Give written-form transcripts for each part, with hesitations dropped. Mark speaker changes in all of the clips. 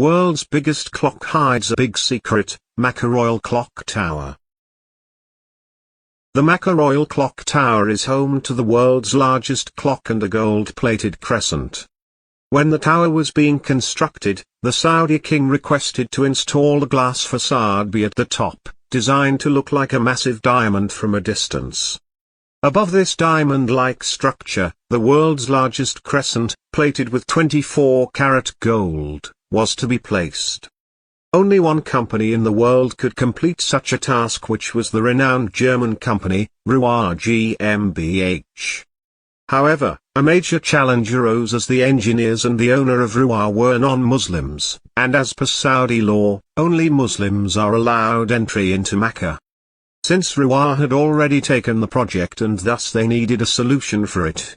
Speaker 1: World's biggest clock hides a big secret, Makkah Royal Clock Tower. The Makkah Royal Clock Tower is home to the world's largest clock and a gold-plated crescent. When the tower was being constructed, the Saudi king requested to install a glass facade be at the top, designed to look like a massive diamond from a distance. Above this diamond-like structure, the world's largest crescent, plated with 24-karat gold, was to be placed. Only one company in the world could complete such a task, which was the renowned German company, Ruhr GmbH. However, a major challenge arose as the engineers and the owner of Ruhr were non-Muslims, and as per Saudi law, only Muslims are allowed entry into Makkah. Since Ruhr had already taken the project and thus they needed a solution for it.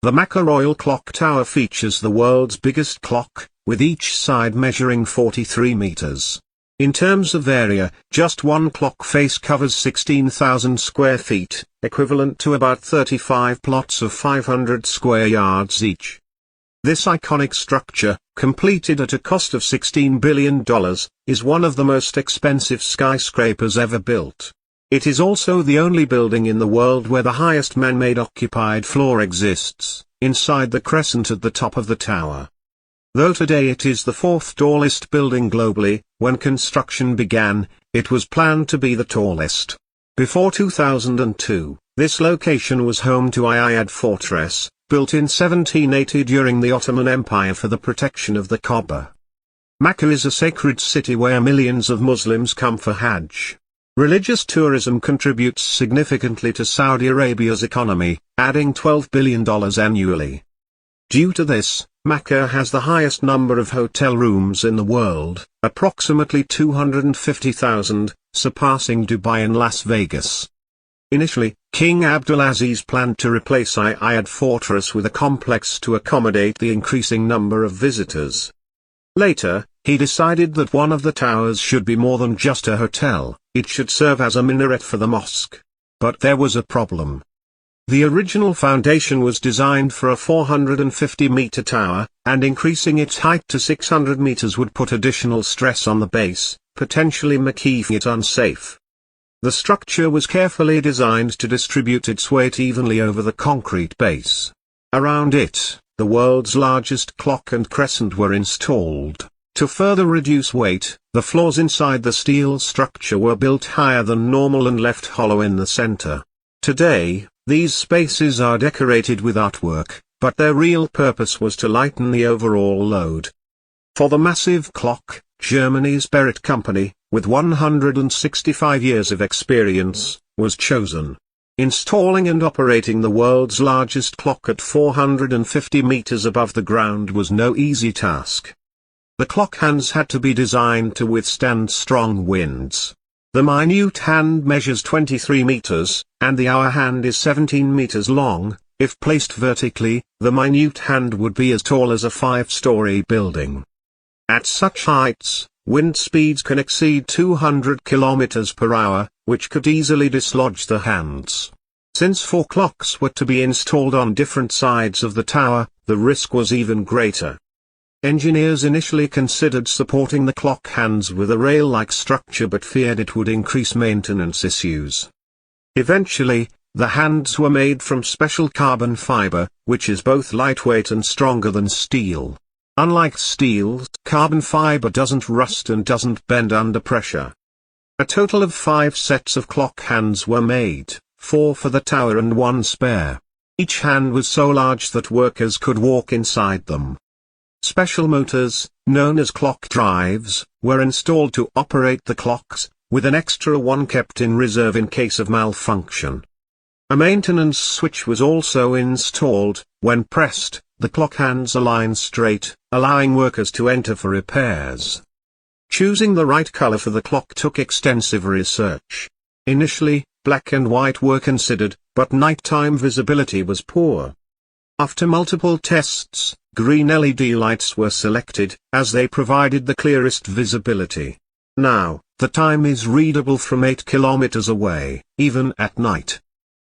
Speaker 1: The Makkah Royal Clock Tower features the world's biggest clock, with each side measuring 43 meters. In terms of area, just one clock face covers 16,000 square feet, equivalent to about 35 plots of 500 square yards each. This iconic structure, completed at a cost of $16 billion, is one of the most expensive skyscrapers ever built. It is also the only building in the world where the highest man-made occupied floor exists, inside the crescent at the top of the tower. Though today it is the fourth tallest building globally, when construction began, it was planned to be the tallest. Before 2002, this location was home to Ayad Fortress, built in 1780 during the Ottoman Empire for the protection of the Kaaba. Makkah is a sacred city where millions of Muslims come for Hajj. Religious tourism contributes significantly to Saudi Arabia's economy, adding $12 billion annually. Due to this, Makkah has the highest number of hotel rooms in the world, approximately 250,000, surpassing Dubai and Las Vegas. Initially, King Abdulaziz planned to replace Ayad Fortress with a complex to accommodate the increasing number of visitors. Later, he decided that one of the towers should be more than just a hotel, it should serve as a minaret for the mosque. But there was a problem. The original foundation was designed for a 450-meter tower, and increasing its height to 600 meters would put additional stress on the base, potentially making it unsafe. The structure was carefully designed to distribute its weight evenly over the concrete base. Around it, the world's largest clock and crescent were installed. To further reduce weight, the floors inside the steel structure were built higher than normal and left hollow in the center. Today, these spaces are decorated with artwork, but their real purpose was to lighten the overall load. For the massive clock, Germany's Beret company, with 165 years of experience, was chosen. Installing and operating the world's largest clock at 450 meters above the ground was no easy task. The clock hands had to be designed to withstand strong winds. The minute hand measures 23 meters, and the hour hand is 17 meters long. If placed vertically, the minute hand would be as tall as a 5-story building. At such heights, wind speeds can exceed 200 kilometers per hour, which could easily dislodge the hands. Since 4 clocks were to be installed on different sides of the tower, the risk was even greater. Engineers initially considered supporting the clock hands with a rail-like structure but feared it would increase maintenance issues. Eventually, the hands were made from special carbon fiber, which is both lightweight and stronger than steel. Unlike steel, carbon fiber doesn't rust and doesn't bend under pressure. A total of 5 sets of clock hands were made, 4 for the tower and 1 spare. Each hand was so large that workers could walk inside them. Special motors, known as clock drives, were installed to operate the clocks, with an extra one kept in reserve in case of malfunction. A maintenance switch was also installed. When pressed, the clock hands align straight, allowing workers to enter for repairs. Choosing the right color for the clock took extensive research. Initially, black and white were considered, but nighttime visibility was poor. After multiple tests, green LED lights were selected, as they provided the clearest visibility. Now, the time is readable from 8 kilometers away, even at night.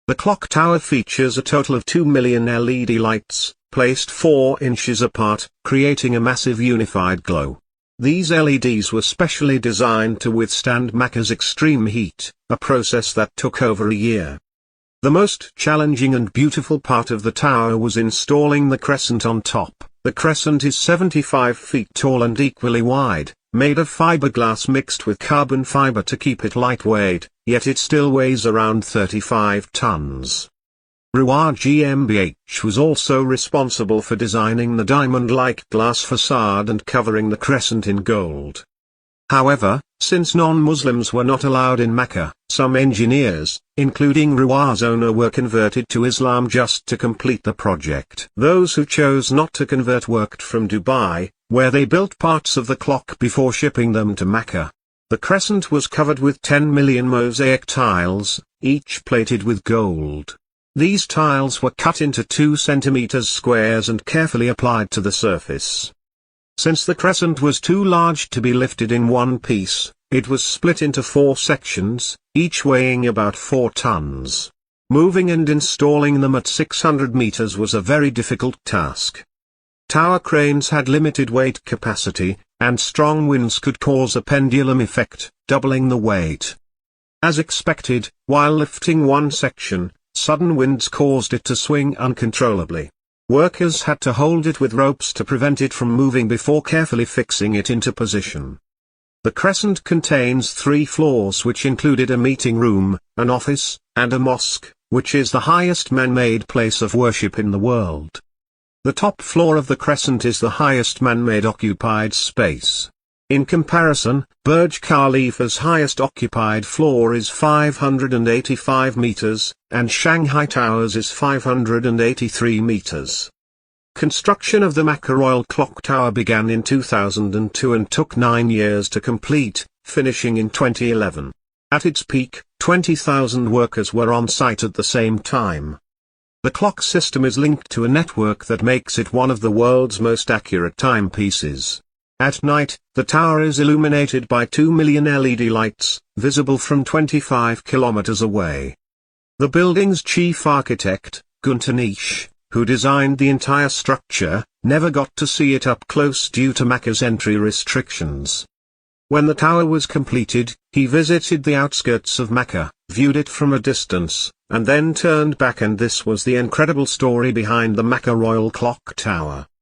Speaker 1: The clock tower features a total of 2 million LED lights, placed 4 inches apart, creating a massive unified glow. These LEDs were specially designed to withstand Makkah's extreme heat, a process that took over a year. The most challenging and beautiful part of the tower was installing the crescent on top. The crescent is 75 feet tall and equally wide, made of fiberglass mixed with carbon fiber to keep it lightweight, yet it still weighs around 35 tons. Ruwa GmbH was also responsible for designing the diamond-like glass facade and covering the crescent in gold. However, since non-Muslims were not allowed in Mecca, some engineers, including Ruwa's owner, were converted to Islam just to complete the project. Those who chose not to convert worked from Dubai, where they built parts of the clock before shipping them to Mecca. The crescent was covered with 10 million mosaic tiles, each plated with gold. These tiles were cut into 2 cm squares and carefully applied to the surface. Since the crescent was too large to be lifted in one piece, it was split into 4 sections, each weighing about 4 tons. Moving and installing them at 600 meters was a very difficult task. Tower cranes had limited weight capacity, and strong winds could cause a pendulum effect, doubling the weight. As expected, while lifting one section, sudden winds caused it to swing uncontrollably. Workers had to hold it with ropes to prevent it from moving before carefully fixing it into position. The crescent contains 3 floors, which included a meeting room, an office, and a mosque, which is the highest man-made place of worship in the world. The top floor of the crescent is the highest man-made occupied space. In comparison, Burj Khalifa's highest occupied floor is 585 meters, and Shanghai Towers is 583 meters. Construction of the Makkah Royal Clock Tower began in 2002 and took 9 years to complete, finishing in 2011. At its peak, 20,000 workers were on site at the same time. The clock system is linked to a network that makes it one of the world's most accurate timepieces. At night, the tower is illuminated by 2 million LED lights, visible from 25 kilometers away. The building's chief architect, Gunter Nisch, who designed the entire structure, never got to see it up close due to Makkah's entry restrictions. When the tower was completed, he visited the outskirts of Makkah, viewed it from a distance, and then turned back, and this was the incredible story behind the Makkah Royal Clock Tower.